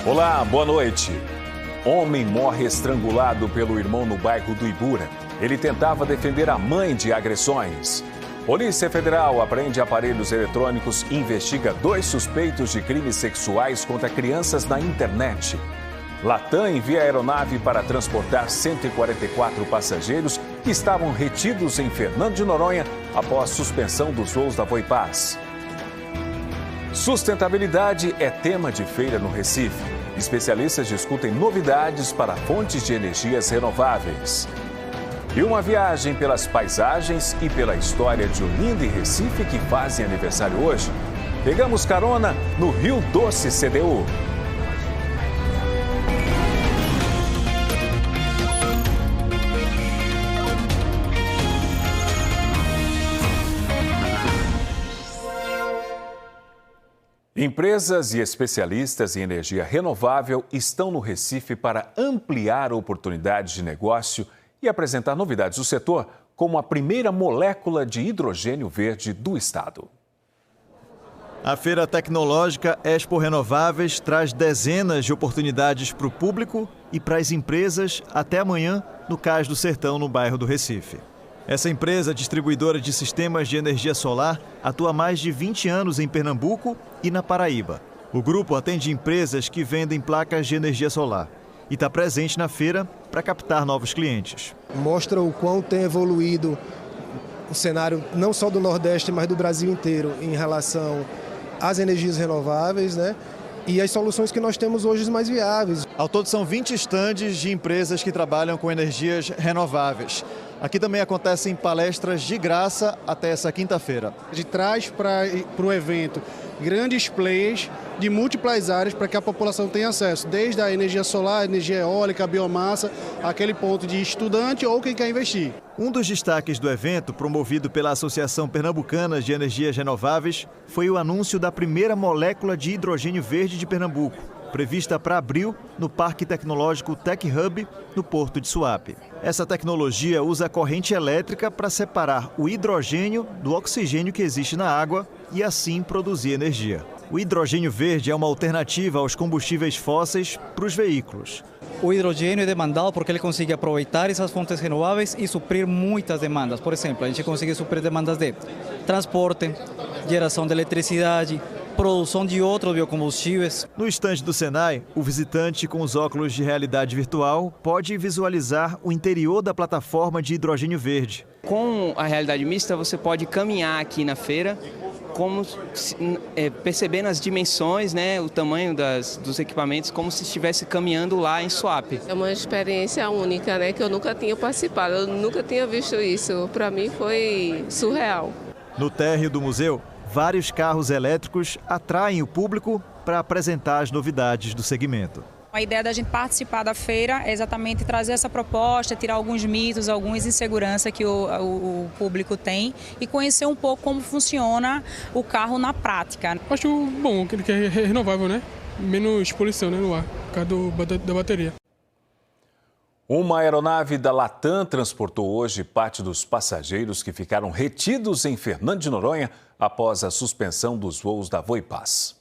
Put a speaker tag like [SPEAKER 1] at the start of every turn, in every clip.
[SPEAKER 1] Olá, boa noite. Homem morre estrangulado pelo irmão no bairro do Ibura. Ele tentava defender a mãe de agressões. Polícia Federal apreende aparelhos eletrônicos e investiga 2 suspeitos de crimes sexuais contra crianças na internet. Latam envia aeronave para transportar 144 passageiros que estavam retidos em Fernando de Noronha após suspensão dos voos da Voipaz. Sustentabilidade é tema de feira no Recife. Especialistas discutem novidades para fontes de energias renováveis. E uma viagem pelas paisagens e pela história de Olinda e Recife que fazem aniversário hoje. Pegamos carona no Rio Doce CDU. Empresas e especialistas em energia renovável estão no Recife para ampliar oportunidades de negócio e apresentar novidades do setor, como a primeira molécula de hidrogênio verde do estado.
[SPEAKER 2] A Feira Tecnológica Expo Renováveis traz dezenas de oportunidades para o público e para as empresas até amanhã no Cais do Sertão, no bairro do Recife. Essa empresa, distribuidora de sistemas de energia solar, atua há mais de 20 anos em Pernambuco e na Paraíba. O grupo atende empresas que vendem placas de energia solar e está presente na feira para captar novos clientes.
[SPEAKER 3] Mostra o quão tem evoluído o cenário não só do Nordeste, mas do Brasil inteiro em relação às energias renováveis, né? E as soluções que nós temos hoje mais viáveis.
[SPEAKER 2] Ao todo são 20 estandes de empresas que trabalham com energias renováveis. Aqui também acontecem palestras de graça até essa quinta-feira.
[SPEAKER 4] A gente traz para o evento grandes players de múltiplas áreas para que a população tenha acesso, desde a energia solar, energia eólica, a biomassa, aquele ponto de estudante ou quem quer investir.
[SPEAKER 2] Um dos destaques do evento, promovido pela Associação Pernambucana de Energias Renováveis, foi o anúncio da primeira molécula de hidrogênio verde de Pernambuco, prevista para abril no Parque Tecnológico Tech Hub, no Porto de Suape. Essa tecnologia usa corrente elétrica para separar o hidrogênio do oxigênio que existe na água e assim produzir energia. O hidrogênio verde é uma alternativa aos combustíveis fósseis para os veículos.
[SPEAKER 5] O hidrogênio é demandado porque ele consegue aproveitar essas fontes renováveis e suprir muitas demandas. Por exemplo, a gente consegue suprir demandas de transporte, geração de eletricidade, produção de outros biocombustíveis.
[SPEAKER 2] No estande do Senai, o visitante com os óculos de realidade virtual pode visualizar o interior da plataforma de hidrogênio verde.
[SPEAKER 6] Com a realidade mista, você pode caminhar aqui na feira, percebendo as dimensões, né, o tamanho dos equipamentos, como se estivesse caminhando lá em Suape.
[SPEAKER 7] É uma experiência única, né, que eu nunca tinha participado, eu nunca tinha visto isso. Para mim foi surreal.
[SPEAKER 2] No térreo do museu, vários carros elétricos atraem o público para apresentar as novidades do segmento.
[SPEAKER 8] A ideia da gente participar da feira é exatamente trazer essa proposta, tirar alguns mitos, algumas inseguranças que o público tem e conhecer um pouco como funciona o carro na prática.
[SPEAKER 9] Acho bom que ele é renovável, né? Menos poluição, né, no ar, por causa da bateria.
[SPEAKER 1] Uma aeronave da Latam transportou hoje parte dos passageiros que ficaram retidos em Fernando de Noronha após a suspensão dos voos da Voipaz.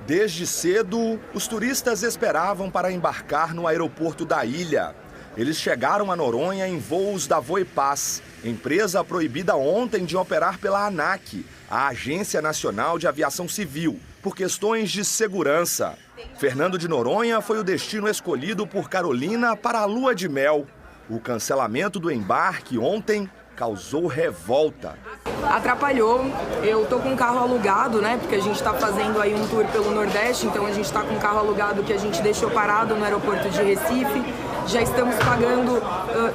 [SPEAKER 10] Desde cedo, os turistas esperavam para embarcar no aeroporto da ilha. Eles chegaram a Noronha em voos da Voipaz, empresa proibida ontem de operar pela ANAC, a Agência Nacional de Aviação Civil, por questões de segurança. Fernando de Noronha foi o destino escolhido por Carolina para a lua de mel. O cancelamento do embarque ontem causou revolta.
[SPEAKER 11] Atrapalhou. Eu tô com um carro alugado, né? Porque a gente tá fazendo aí um tour pelo Nordeste, então a gente tá com um carro alugado que a gente deixou parado no aeroporto de Recife. Já estamos pagando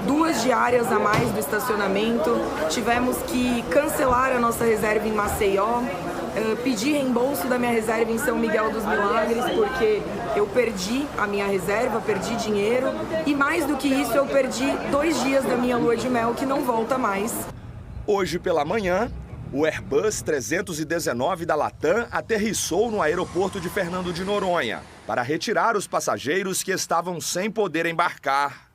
[SPEAKER 11] 2 diárias a mais do estacionamento. Tivemos que cancelar a nossa reserva em Maceió. Pedi reembolso da minha reserva em São Miguel dos Milagres, porque eu perdi a minha reserva, perdi dinheiro. E mais do que isso, eu perdi 2 dias da minha lua de mel, que não volta mais.
[SPEAKER 10] Hoje pela manhã, o Airbus 319 da Latam aterrissou no aeroporto de Fernando de Noronha para retirar os passageiros que estavam sem poder embarcar.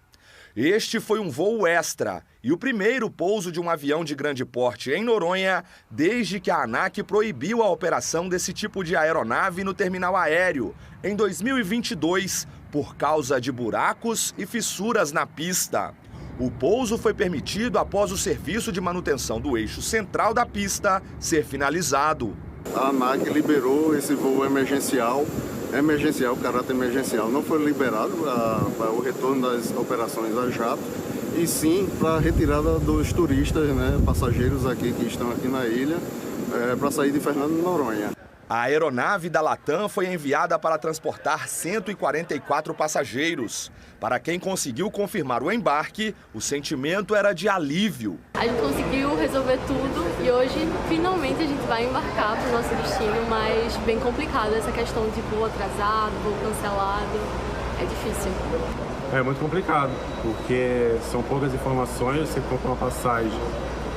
[SPEAKER 10] Este foi um voo extra e o primeiro pouso de um avião de grande porte em Noronha desde que a ANAC proibiu a operação desse tipo de aeronave no terminal aéreo em 2022 por causa de buracos e fissuras na pista. O pouso foi permitido após o serviço de manutenção do eixo central da pista ser finalizado.
[SPEAKER 12] A ANAC liberou esse voo emergencial, caráter emergencial. Não foi liberado para o retorno das operações a jato, e sim para a retirada dos turistas, né, passageiros aqui que estão aqui na ilha, para sair de Fernando de Noronha.
[SPEAKER 10] A aeronave da Latam foi enviada para transportar 144 passageiros. Para quem conseguiu confirmar o embarque, o sentimento era de alívio.
[SPEAKER 13] A gente conseguiu resolver tudo e hoje, finalmente, a gente vai embarcar para o nosso destino, mas bem complicado essa questão de voo atrasado, voo cancelado. É difícil.
[SPEAKER 14] É muito complicado, porque são poucas informações, você compra uma passagem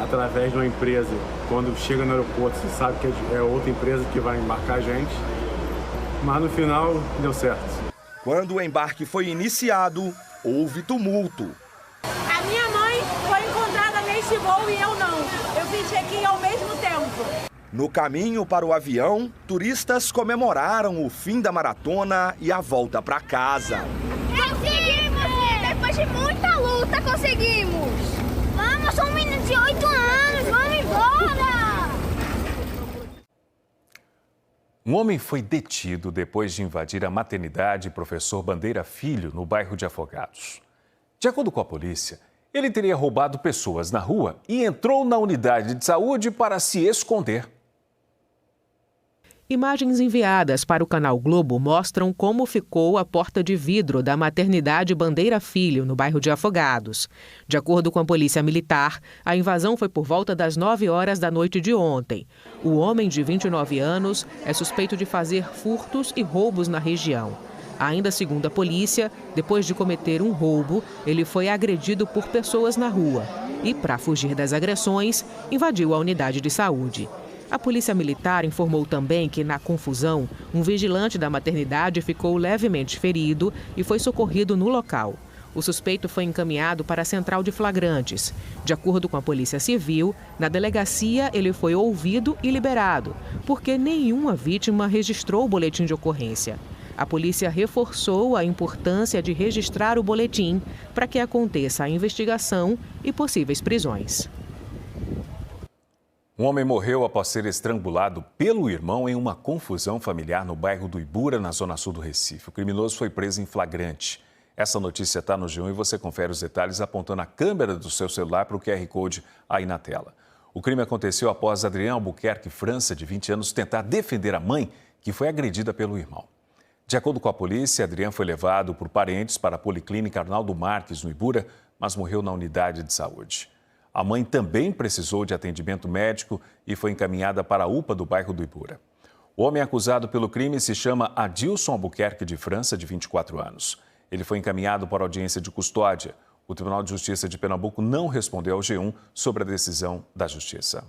[SPEAKER 14] através de uma empresa, quando chega no aeroporto você sabe que é outra empresa que vai embarcar a gente, mas no final deu certo.
[SPEAKER 10] Quando o embarque foi iniciado, houve tumulto.
[SPEAKER 15] A minha mãe foi encontrada neste voo e eu não. Eu fiz check-in ao mesmo tempo.
[SPEAKER 10] No caminho para o avião, turistas comemoraram o fim da maratona e a volta para casa.
[SPEAKER 16] Conseguimos! Depois de muita luta, conseguimos! Vamos, sou um menino de 8 anos, vamos embora!
[SPEAKER 1] Um homem foi detido depois de invadir a maternidade Professor Bandeira Filho, no bairro de Afogados. De acordo com a polícia, ele teria roubado pessoas na rua e entrou na unidade de saúde para se esconder.
[SPEAKER 17] Imagens enviadas para o Canal Globo mostram como ficou a porta de vidro da maternidade Bandeira Filho, no bairro de Afogados. De acordo com a Polícia Militar, a invasão foi por volta das 9 horas da noite de ontem. O homem, de 29 anos, é suspeito de fazer furtos e roubos na região. Ainda segundo a polícia, depois de cometer um roubo, ele foi agredido por pessoas na rua e, para fugir das agressões, invadiu a unidade de saúde. A Polícia Militar informou também que, na confusão, um vigilante da maternidade ficou levemente ferido e foi socorrido no local. O suspeito foi encaminhado para a central de flagrantes. De acordo com a Polícia Civil, na delegacia ele foi ouvido e liberado, porque nenhuma vítima registrou o boletim de ocorrência. A polícia reforçou a importância de registrar o boletim para que aconteça a investigação e possíveis prisões.
[SPEAKER 1] Um homem morreu após ser estrangulado pelo irmão em uma confusão familiar no bairro do Ibura, na zona sul do Recife. O criminoso foi preso em flagrante. Essa notícia está no G1 e você confere os detalhes apontando a câmera do seu celular para o QR Code aí na tela. O crime aconteceu após Adriano Albuquerque França, de 20 anos, tentar defender a mãe, que foi agredida pelo irmão. De acordo com a polícia, Adriano foi levado por parentes para a Policlínica Arnaldo Marques, no Ibura, mas morreu na unidade de saúde. A mãe também precisou de atendimento médico e foi encaminhada para a UPA do bairro do Ibura. O homem acusado pelo crime se chama Adilson Albuquerque de França, de 24 anos. Ele foi encaminhado para audiência de custódia. O Tribunal de Justiça de Pernambuco não respondeu ao G1 sobre a decisão da Justiça.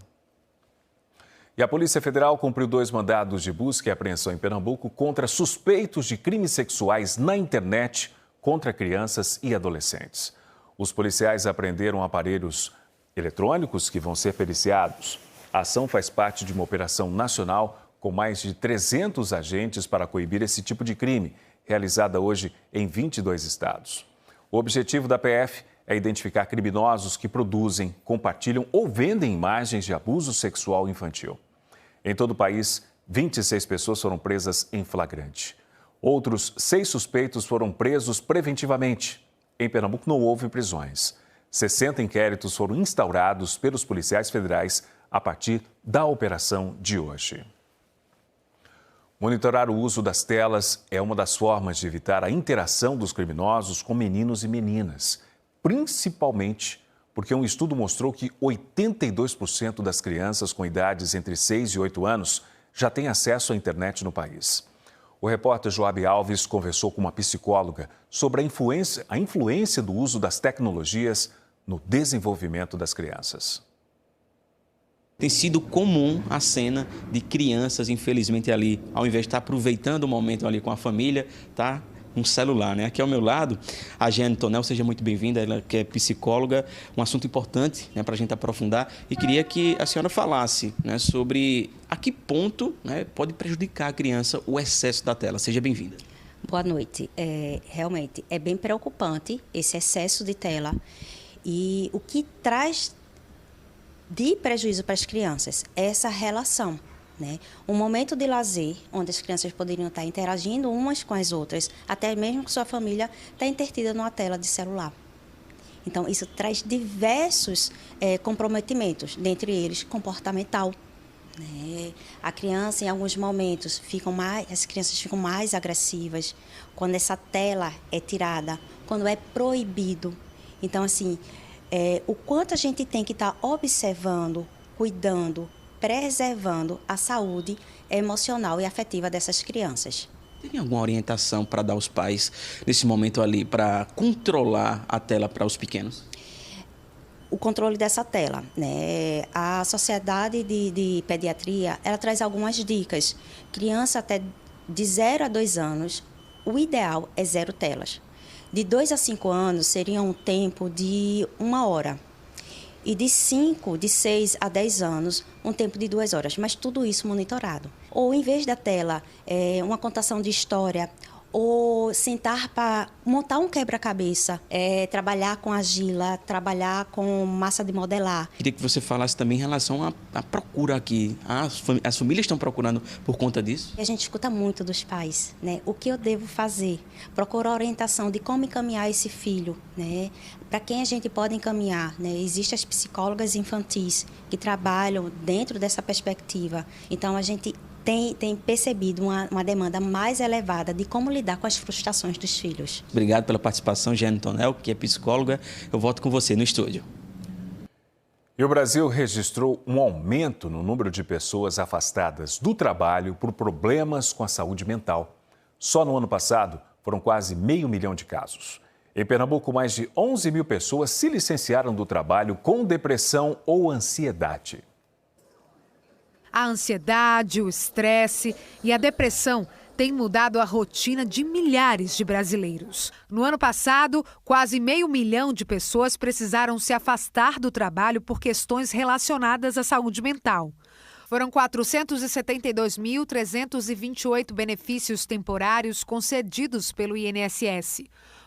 [SPEAKER 1] E a Polícia Federal cumpriu 2 mandados de busca e apreensão em Pernambuco contra suspeitos de crimes sexuais na internet contra crianças e adolescentes. Os policiais apreenderam aparelhos eletrônicos que vão ser periciados. A ação faz parte de uma operação nacional com mais de 300 agentes para coibir esse tipo de crime, realizada hoje em 22 estados. O objetivo da PF é identificar criminosos que produzem, compartilham ou vendem imagens de abuso sexual infantil. Em todo o país, 26 pessoas foram presas em flagrante. Outros 6 suspeitos foram presos preventivamente. Em Pernambuco não houve prisões. 60 inquéritos foram instaurados pelos policiais federais a partir da operação de hoje. Monitorar o uso das telas é uma das formas de evitar a interação dos criminosos com meninos e meninas, principalmente porque um estudo mostrou que 82% das crianças com idades entre 6 e 8 anos já têm acesso à internet no país. O repórter Joab Alves conversou com uma psicóloga sobre a influência do uso das tecnologias no desenvolvimento das crianças.
[SPEAKER 18] Tem sido comum a cena de crianças, infelizmente, ali, ao invés de estar aproveitando o momento ali com a família, tá um celular, né? Aqui ao meu lado, a Jeane Tonel, seja muito bem-vinda, ela que é psicóloga, um assunto importante, né, para a gente aprofundar, e queria que a senhora falasse, né, sobre a que ponto, né, pode prejudicar a criança o excesso da tela. Seja bem-vinda.
[SPEAKER 19] Boa noite. Realmente é bem preocupante esse excesso de tela, e o que traz de prejuízo para as crianças é essa relação, né? Um momento de lazer, onde as crianças poderiam estar interagindo umas com as outras, até mesmo com sua família, está intertida numa tela de celular. Então, isso traz diversos comprometimentos, dentre eles comportamental, né? A criança, em alguns momentos, as crianças ficam mais agressivas quando essa tela é tirada, quando é proibido. Então, assim, o quanto a gente tem que estar observando, cuidando, preservando a saúde emocional e afetiva dessas crianças.
[SPEAKER 18] Tem alguma orientação para dar aos pais, nesse momento ali, para controlar a tela para os pequenos?
[SPEAKER 19] O controle dessa tela, né? A Sociedade de Pediatria, ela traz algumas dicas. Criança até de 0 a 2 anos, o ideal é 0 telas. De 2 a 5 anos seria um tempo de 1 hora. E de 6 a 10 anos, um tempo de 2 horas, mas tudo isso monitorado. Ou, em vez da tela, uma contação de história, ou sentar para montar um quebra-cabeça, trabalhar com argila, trabalhar com massa de modelar.
[SPEAKER 18] Queria que você falasse também em relação à procura aqui. As famílias estão procurando por conta disso?
[SPEAKER 19] A gente escuta muito dos pais, né? O que eu devo fazer? Procurar orientação de como encaminhar esse filho, né? Para quem a gente pode encaminhar, né? Existem as psicólogas infantis que trabalham dentro dessa perspectiva. Então, a gente tem percebido uma demanda mais elevada de como lidar com as frustrações dos filhos.
[SPEAKER 18] Obrigado pela participação, Jeane Tonel, que é psicóloga. Eu volto com você no estúdio.
[SPEAKER 1] E o Brasil registrou um aumento no número de pessoas afastadas do trabalho por problemas com a saúde mental. Só no ano passado, foram quase 500 mil de casos. Em Pernambuco, mais de 11 mil pessoas se licenciaram do trabalho com depressão ou ansiedade.
[SPEAKER 20] A ansiedade, o estresse e a depressão têm mudado a rotina de milhares de brasileiros. No ano passado, quase 500 mil de pessoas precisaram se afastar do trabalho por questões relacionadas à saúde mental. Foram 472.328 benefícios temporários concedidos pelo INSS,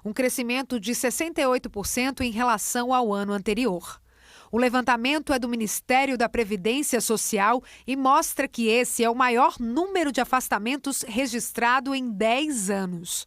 [SPEAKER 20] um crescimento de 68% em relação ao ano anterior. O levantamento é do Ministério da Previdência Social e mostra que esse é o maior número de afastamentos registrado em 10 anos.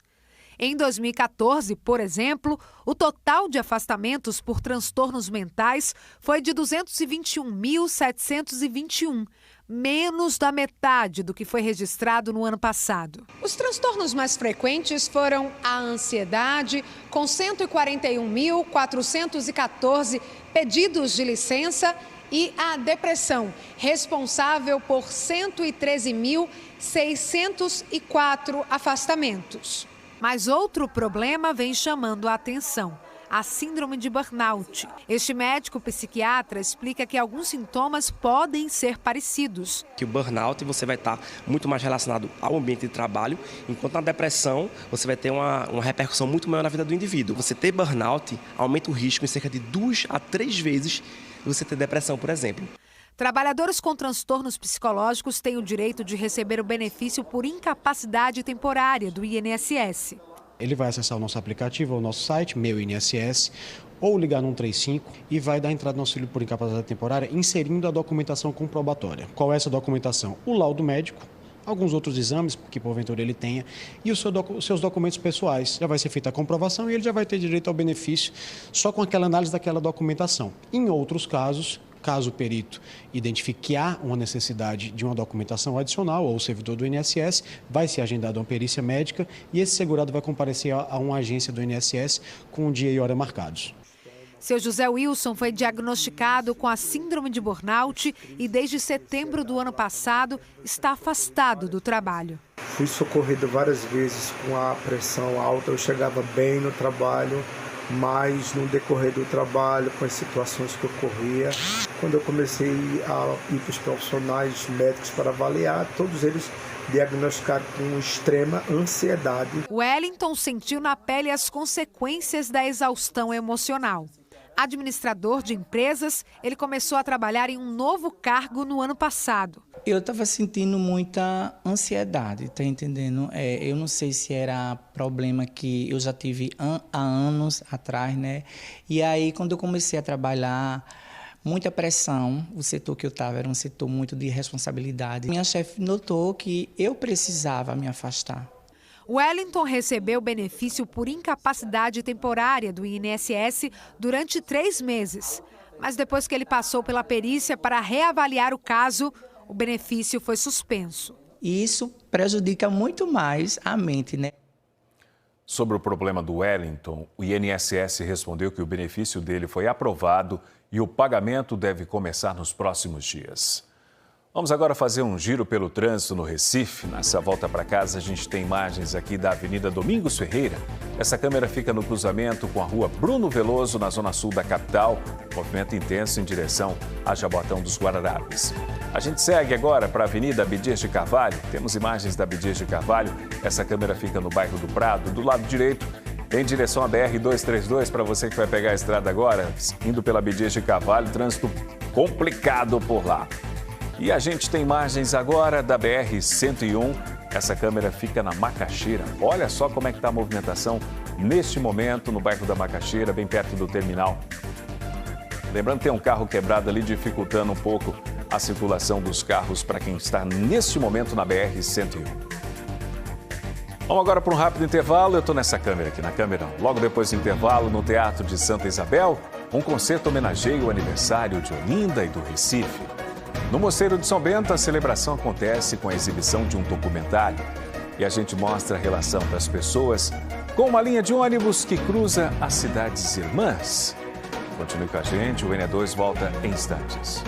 [SPEAKER 20] Em 2014, por exemplo, o total de afastamentos por transtornos mentais foi de 221.721, menos da metade do que foi registrado no ano passado. Os transtornos mais frequentes foram a ansiedade, com 141.414 pedidos de licença, e a depressão, responsável por 113.604 afastamentos. Mas outro problema vem chamando a atenção: a síndrome de burnout. Este médico psiquiatra explica que alguns sintomas podem ser parecidos.
[SPEAKER 21] Que o burnout você vai estar muito mais relacionado ao ambiente de trabalho, enquanto na depressão você vai ter uma repercussão muito maior na vida do indivíduo. Você ter burnout aumenta o risco em cerca de 2 a 3 vezes de você ter depressão, por exemplo.
[SPEAKER 20] Trabalhadores com transtornos psicológicos têm o direito de receber o benefício por incapacidade temporária do INSS.
[SPEAKER 22] Ele vai acessar o nosso aplicativo, o nosso site, Meu INSS, ou ligar no 135 e vai dar entrada no auxílio por incapacidade temporária, inserindo a documentação comprobatória. Qual é essa documentação? O laudo médico, alguns outros exames que porventura ele tenha e os seus documentos pessoais. Já vai ser feita a comprovação e ele já vai ter direito ao benefício só com aquela análise daquela documentação. Em outros casos, caso o perito identifique que há uma necessidade de uma documentação adicional, ou o servidor do INSS, vai ser agendado uma perícia médica e esse segurado vai comparecer a uma agência do INSS com um dia e hora marcados.
[SPEAKER 20] Seu José Wilson foi diagnosticado com a síndrome de burnout e desde setembro do ano passado está afastado do trabalho.
[SPEAKER 23] Fui socorrido várias vezes com a pressão alta, eu chegava bem no trabalho
[SPEAKER 3] mas no decorrer do trabalho, com as situações que ocorria, quando eu comecei a ir para os profissionais médicos para avaliar, todos eles diagnosticaram com extrema ansiedade.
[SPEAKER 20] Wellington sentiu na pele as consequências da exaustão emocional. Administrador de empresas, ele começou a trabalhar em um novo cargo no ano passado.
[SPEAKER 4] Eu estava sentindo muita ansiedade, tá entendendo? Eu não sei se era problema que eu já tive há anos atrás, né? E aí, quando eu comecei a trabalhar, muita pressão, o setor que eu estava era um setor muito de responsabilidade. Minha chefe notou que eu precisava me afastar.
[SPEAKER 20] Wellington recebeu benefício por incapacidade temporária do INSS durante 3 meses. Mas depois que ele passou pela perícia para reavaliar o caso, o benefício foi suspenso.
[SPEAKER 4] E isso prejudica muito mais a mente, né?
[SPEAKER 1] Sobre o problema do Wellington, o INSS respondeu que o benefício dele foi aprovado e o pagamento deve começar nos próximos dias. Vamos agora fazer um giro pelo trânsito no Recife. Nessa volta para casa, a gente tem imagens aqui da Avenida Domingos Ferreira. Essa câmera fica no cruzamento com a rua Bruno Veloso, na zona sul da capital. Movimento intenso em direção a Jaboatão dos Guararapes. A gente segue agora para a Avenida Abdias de Carvalho. Temos imagens da Abdias de Carvalho. Essa câmera fica no bairro do Prado, do lado direito, em direção à BR-232. Para você que vai pegar a estrada agora, indo pela Abdias de Carvalho, trânsito complicado por lá. E a gente tem imagens agora da BR-101. Essa câmera fica na Macaxeira. Olha só como é que está a movimentação neste momento no bairro da Macaxeira, bem perto do terminal. Lembrando que tem um carro quebrado ali, dificultando um pouco a circulação dos carros para quem está neste momento na BR-101. Vamos agora para um rápido intervalo. Eu estou nessa câmera aqui, na câmera. Logo depois do intervalo, no Teatro de Santa Isabel, um concerto homenageia o aniversário de Olinda e do Recife. No Mosteiro de São Bento, a celebração acontece com a exibição de um documentário. E a gente mostra a relação das pessoas com uma linha de ônibus que cruza as cidades irmãs. Continue com a gente, o NE2 volta em instantes.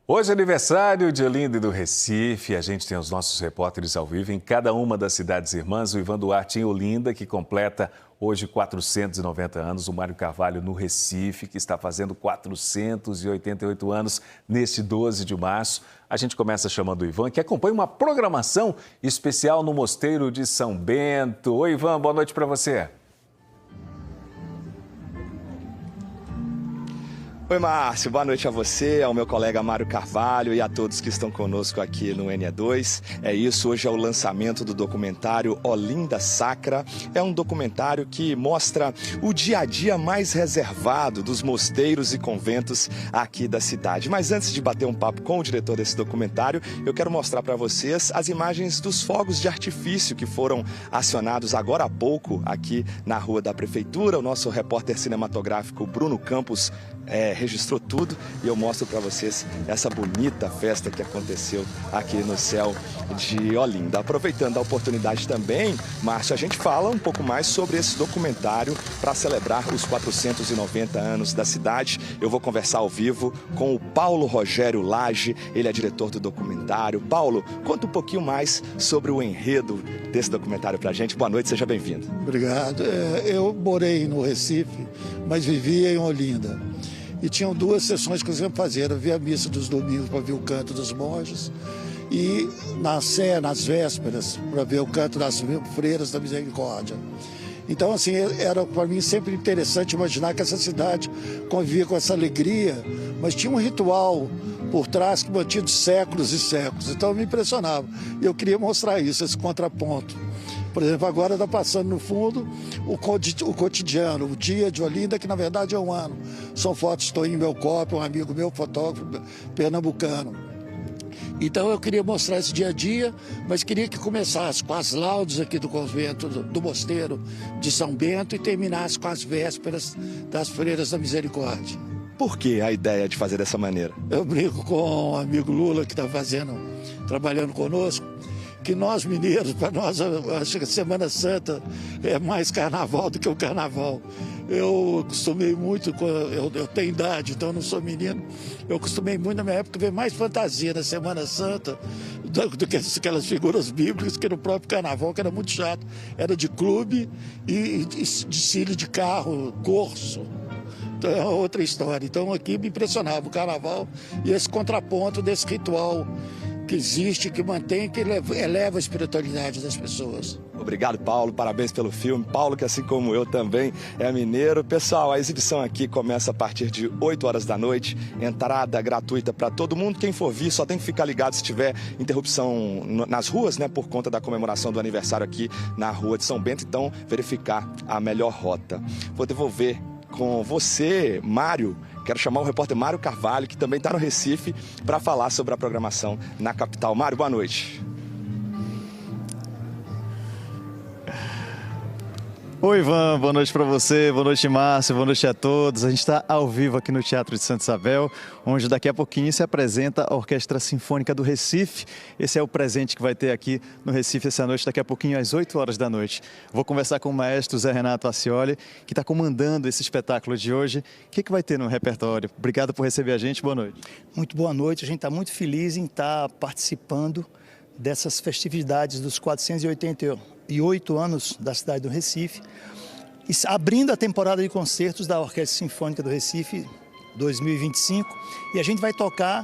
[SPEAKER 1] Hoje é aniversário de Olinda e do Recife. A gente tem os nossos repórteres ao vivo em cada uma das cidades irmãs. O Ivan Duarte em Olinda, que completa hoje 490 anos. O Mário Carvalho no Recife, que está fazendo 488 anos neste 12 de março. A gente começa chamando o Ivan, que acompanha uma programação especial no Mosteiro de São Bento. Oi, Ivan, boa noite para você.
[SPEAKER 23] Oi, Márcio, boa noite a você, ao meu colega Mário Carvalho e a todos que estão conosco aqui no NE2. É isso, hoje é o lançamento do documentário Olinda Sacra. É um documentário que mostra o dia a dia mais reservado dos mosteiros e conventos aqui da cidade. Mas antes de bater um papo com o diretor desse documentário, eu quero mostrar para vocês as imagens dos fogos de artifício que foram acionados agora há pouco aqui na Rua da Prefeitura. O nosso repórter cinematográfico Bruno Campos registrou tudo e eu mostro para vocês essa bonita festa que aconteceu aqui no céu de Olinda. Aproveitando a oportunidade também, Márcio, a gente fala um pouco mais sobre esse documentário para celebrar os 490 anos da cidade. Eu vou conversar ao vivo com o Paulo Rogério Lage, ele é diretor do documentário. Paulo, conta um pouquinho mais sobre o enredo desse documentário para a gente. Boa noite, seja bem-vindo.
[SPEAKER 24] Obrigado. Eu morei no Recife, mas vivia em Olinda. E tinham 2 sessões que eu sempre fazia. Eu via a missa dos domingos para ver o canto dos monges e na Sé, nas vésperas, para ver o canto das freiras da misericórdia. Então, assim, era para mim sempre interessante imaginar que essa cidade convivia com essa alegria, mas tinha um ritual por trás que mantinha de séculos e séculos. Então, me impressionava. E eu queria mostrar isso, esse contraponto. Por exemplo, agora está passando no fundo o cotidiano, o dia de Olinda, que na verdade é um ano. São fotos de Toninho Melcop, um amigo meu, fotógrafo pernambucano. Então eu queria mostrar esse dia a dia, mas queria que começasse com as laudes aqui do convento, do Mosteiro de São Bento, e terminasse com as vésperas das Freiras da Misericórdia.
[SPEAKER 23] Por que a ideia de fazer dessa maneira?
[SPEAKER 24] Eu brinco com o amigo Lula, que está trabalhando conosco. que nós mineiros, para nós, acho que a Semana Santa é mais carnaval do que o carnaval. Eu acostumei muito, eu tenho idade, então eu não sou menino, eu acostumei muito na minha época ver mais fantasia na Semana Santa do que aquelas figuras bíblicas que no próprio carnaval, que era muito chato. Era de clube e desfile de carro, corso. Então é outra história. Então aqui me impressionava o carnaval e esse contraponto desse ritual que existe, que mantém, que eleva a espiritualidade das pessoas.
[SPEAKER 23] Obrigado, Paulo. Parabéns pelo filme. Paulo, que assim como eu também é mineiro. Pessoal, a exibição aqui começa a partir de 8 horas da noite. Entrada gratuita para todo mundo. Quem for vir só tem que ficar ligado se tiver interrupção nas ruas, né? Por conta da comemoração do aniversário aqui na Rua de São Bento. Então, verificar a melhor rota. Vou devolver com você, Mário. Quero chamar o repórter Mário Carvalho, que também está no Recife, para falar sobre a programação na capital. Mário, boa noite.
[SPEAKER 2] Oi, Ivan, boa noite para você, boa noite, Márcio, boa noite a todos. A gente está ao vivo aqui no Teatro de Santa Isabel, onde daqui a pouquinho se apresenta a Orquestra Sinfônica do Recife. Esse é o presente que vai ter aqui no Recife essa noite, daqui a pouquinho às 8 horas da noite. Vou conversar com o maestro Zé Renato Acioli, que está comandando esse espetáculo de hoje. O que vai ter no repertório? Obrigado por receber a gente, boa noite.
[SPEAKER 5] Muito boa noite, a gente está muito feliz em estar participando dessas festividades dos 488 anos da cidade do Recife, abrindo a temporada de concertos da Orquestra Sinfônica do Recife 2025, e a gente vai tocar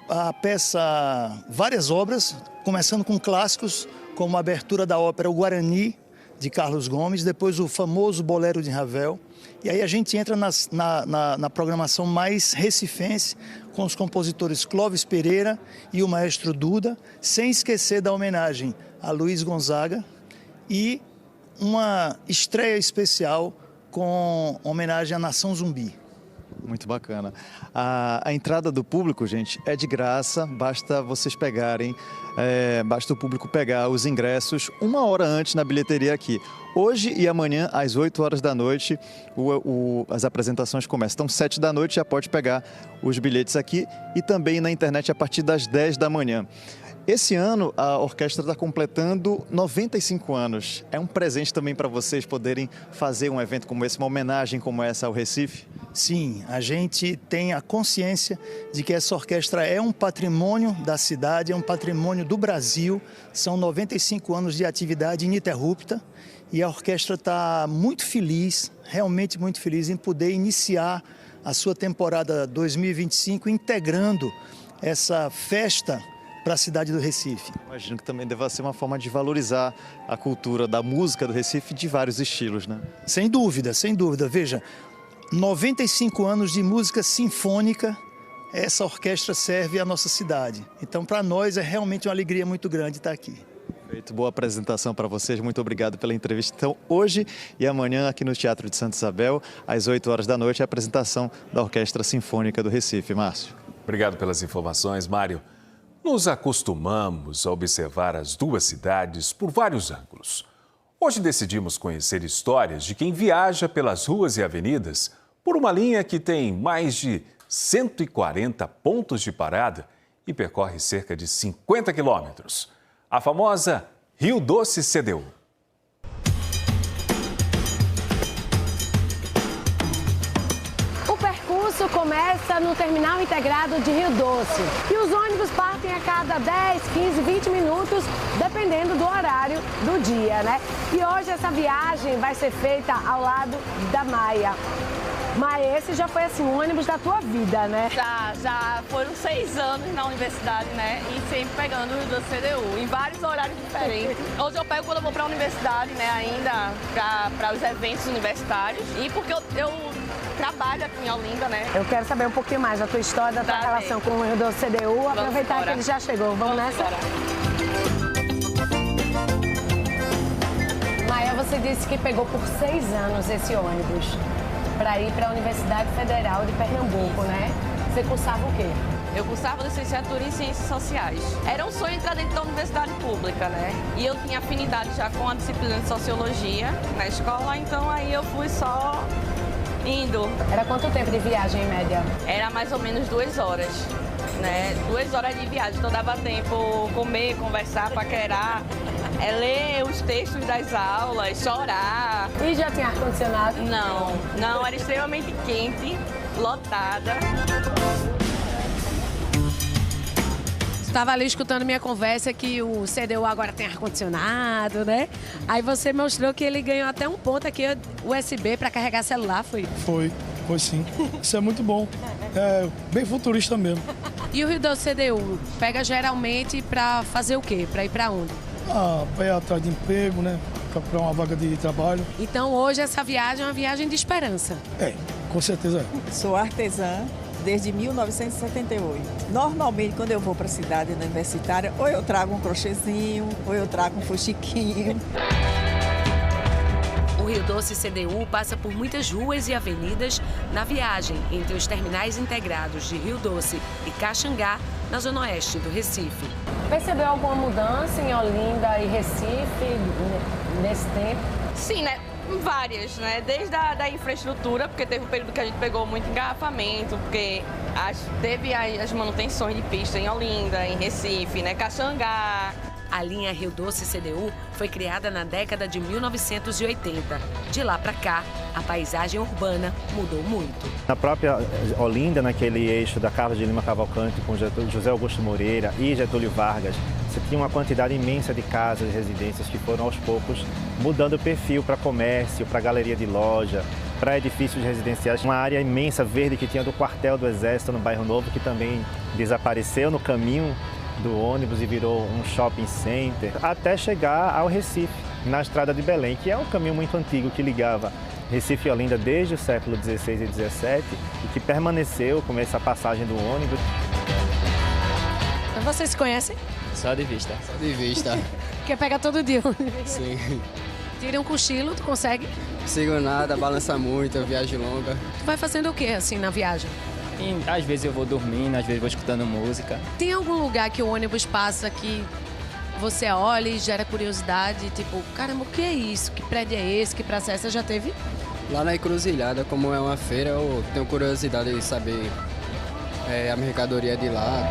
[SPEAKER 5] a peça, várias obras, começando com clássicos, como a abertura da ópera O Guarani, de Carlos Gomes, depois o famoso Bolero de Ravel, e aí a gente entra na programação mais recifense, com os compositores Clóvis Pereira e o maestro Duda, sem esquecer da homenagem a Luiz Gonzaga e uma estreia especial com homenagem à Nação Zumbi.
[SPEAKER 2] Muito bacana. A entrada do público, gente, é de graça, basta vocês pegarem, basta o público pegar os ingressos 1 hora antes na bilheteria aqui. Hoje e amanhã, às 8 horas da noite, as apresentações começam. Então, 7 da noite já pode pegar os bilhetes aqui e também na internet a partir das 10 da manhã. Esse ano, a orquestra está completando 95 anos. É um presente também para vocês poderem fazer um evento como esse, uma homenagem como essa ao Recife?
[SPEAKER 5] Sim, a gente tem a consciência de que essa orquestra é um patrimônio da cidade, é um patrimônio do Brasil. São 95 anos de atividade ininterrupta e a orquestra está muito feliz, realmente muito feliz em poder iniciar a sua temporada 2025 integrando essa festa para a cidade do Recife.
[SPEAKER 2] Imagino que também deva ser uma forma de valorizar a cultura da música do Recife de vários estilos, né?
[SPEAKER 5] Sem dúvida, sem dúvida. Veja, 95 anos de música sinfônica, essa orquestra serve à nossa cidade. Então, para nós, é realmente uma alegria muito grande estar aqui.
[SPEAKER 2] Feito, boa apresentação para vocês, muito obrigado pela entrevista. Então, hoje e amanhã aqui no Teatro de Santa Isabel, às 8 horas da noite, a apresentação da Orquestra Sinfônica do Recife. Márcio.
[SPEAKER 1] Obrigado pelas informações, Mário. Nos acostumamos a observar as duas cidades por vários ângulos. Hoje decidimos conhecer histórias de quem viaja pelas ruas e avenidas por uma linha que tem mais de 140 pontos de parada e percorre cerca de 50 quilômetros. A famosa Rio Doce CDU.
[SPEAKER 6] Começa no terminal integrado de Rio Doce e os ônibus partem a cada 10, 15, 20 minutos, dependendo do horário do dia, né? E hoje essa viagem vai ser feita ao lado da Maia. Maia, esse já foi assim, um ônibus da tua vida, né?
[SPEAKER 7] Já foram 6 anos na universidade, né? E sempre pegando o Rio Doce CDU, em vários horários diferentes. Hoje eu pego quando eu vou para a universidade, né? Ainda para os eventos universitários e porque eu trabalho aqui em Olinda, né?
[SPEAKER 6] Eu quero saber um pouquinho mais da tua história, da tua relação com o Rio Doce CDU. Aproveitar que ele já chegou. Vamos nessa? Maia, você disse que pegou por 6 anos esse ônibus para ir para a Universidade Federal de Pernambuco, né? Você cursava o quê?
[SPEAKER 7] Eu cursava licenciatura em Ciências Sociais. Era um sonho entrar dentro da universidade pública, né? E eu tinha afinidade já com a disciplina de Sociologia na escola, então aí eu fui só indo.
[SPEAKER 6] Era quanto tempo de viagem em média?
[SPEAKER 7] Era mais ou menos 2 horas. né? 2 horas de viagem, então dava tempo comer, conversar, paquerar, ler os textos das aulas, chorar.
[SPEAKER 6] E já tinha ar-condicionado?
[SPEAKER 7] Não, era extremamente quente, lotada.
[SPEAKER 6] Estava ali escutando minha conversa que o CDU agora tem ar-condicionado, né? Aí você mostrou que ele ganhou até um ponto aqui, USB, para carregar celular, foi?
[SPEAKER 8] Foi sim. Isso é muito bom. É bem futurista mesmo.
[SPEAKER 6] E o Rio Doce CDU pega geralmente para fazer o quê? Para ir para onde?
[SPEAKER 8] Para ir atrás de emprego, né? Para uma vaga de trabalho.
[SPEAKER 6] Então hoje essa viagem é uma viagem de esperança.
[SPEAKER 8] Com certeza é.
[SPEAKER 9] Sou artesã desde 1978. Normalmente, quando eu vou para a cidade universitária, ou eu trago um crochêzinho, ou eu trago um fuxiquinho.
[SPEAKER 6] O Rio Doce CDU passa por muitas ruas e avenidas na viagem entre os terminais integrados de Rio Doce e Caxangá, na zona oeste do Recife. Percebeu alguma mudança em Olinda e Recife nesse tempo?
[SPEAKER 7] Sim, né? Várias, né? Desde a infraestrutura, porque teve um período que a gente pegou muito engarrafamento, porque teve as manutenções de pista em Olinda, em Recife, né? Caxangá.
[SPEAKER 6] A linha Rio Doce CDU foi criada na década de 1980. De lá para cá, a paisagem urbana mudou muito.
[SPEAKER 11] Na própria Olinda, naquele eixo da Carlos de Lima Cavalcante com José Augusto Moreira e Getúlio Vargas, você tinha uma quantidade imensa de casas e residências que foram aos poucos mudando o perfil para comércio, para galeria de loja, para edifícios residenciais. Uma área imensa verde que tinha do quartel do Exército no Bairro Novo, que também desapareceu no caminho do ônibus e virou um shopping center, até chegar ao Recife, na Estrada de Belém, que é um caminho muito antigo que ligava Recife e Olinda desde o século XVI e XVII e que permaneceu com essa passagem do ônibus.
[SPEAKER 6] Vocês se conhecem?
[SPEAKER 12] Só de vista. Só de vista.
[SPEAKER 6] Quer pegar todo dia?
[SPEAKER 12] Sim.
[SPEAKER 6] Tira um cochilo, tu consegue?
[SPEAKER 12] Não consigo nada, balança muito, viagem longa.
[SPEAKER 6] Tu vai fazendo o que assim na viagem?
[SPEAKER 12] E, às vezes eu vou dormindo, às vezes vou escutando música.
[SPEAKER 6] Tem algum lugar que o ônibus passa que você olha e gera curiosidade? Tipo, caramba, o que é isso? Que prédio é esse? Que praça é essa? Já teve?
[SPEAKER 12] Lá na Encruzilhada, como é uma feira, eu tenho curiosidade de saber a mercadoria de lá.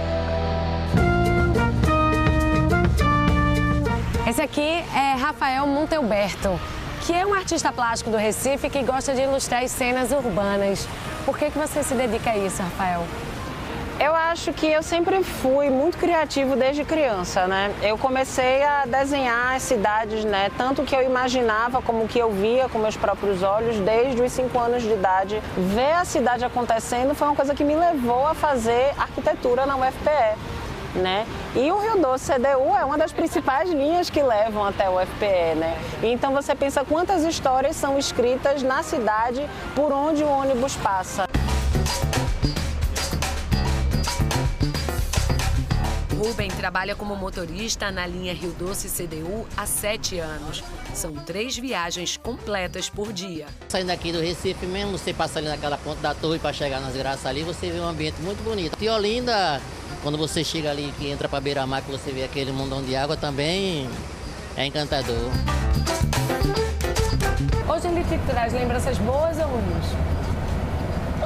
[SPEAKER 6] Esse aqui é Rafael Montelberto, que é um artista plástico do Recife que gosta de ilustrar as cenas urbanas. Por que você se dedica a isso, Rafael?
[SPEAKER 25] Eu acho que eu sempre fui muito criativo desde criança, né? Eu comecei a desenhar as cidades, né? Tanto que eu imaginava como que eu via com meus próprios olhos desde os 5 anos de idade. Ver a cidade acontecendo foi uma coisa que me levou a fazer arquitetura na UFPE. Né? E o Rio Doce CDU é uma das principais linhas que levam até o UFPE, né? Então você pensa quantas histórias são escritas na cidade por onde o ônibus passa.
[SPEAKER 6] Rubem trabalha como motorista na linha Rio Doce CDU há 7 anos. São 3 viagens completas por dia.
[SPEAKER 26] Saindo aqui do Recife mesmo, você passa ali naquela ponta da torre para chegar nas Graças ali, você vê um ambiente muito bonito. E Olinda, quando você chega ali, que entra para Beira-Mar, que você vê aquele mundão de água, também é encantador.
[SPEAKER 6] Hoje ele te traz lembranças boas ou ruins?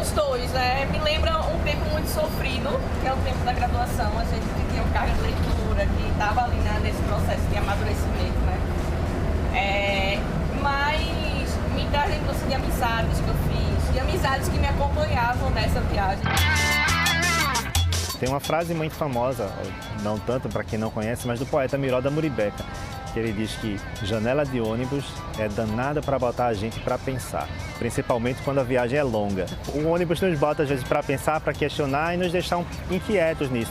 [SPEAKER 7] Os dois, né? Me lembra um tempo muito sofrido, que é o tempo da graduação. A gente tinha um carga de leitura, que estava ali nesse processo de amadurecimento, né? Mas me traz lembrança de amizades que eu fiz, de amizades que me acompanhavam nessa viagem.
[SPEAKER 11] Tem uma frase muito famosa, não tanto para quem não conhece, mas do poeta Miró da Muribeca, que ele diz que janela de ônibus é danada para botar a gente para pensar, principalmente quando a viagem é longa. O ônibus nos bota às vezes para pensar, para questionar e nos deixar inquietos nisso,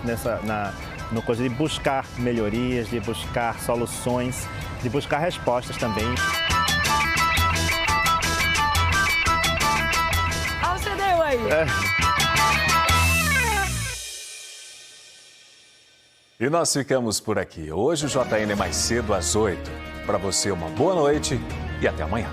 [SPEAKER 11] no coisa de buscar melhorias, de buscar soluções, de buscar respostas também.
[SPEAKER 6] Olha o CDU aí!
[SPEAKER 1] E nós ficamos por aqui. Hoje o JN é mais cedo às 8. Para você, uma boa noite e até amanhã.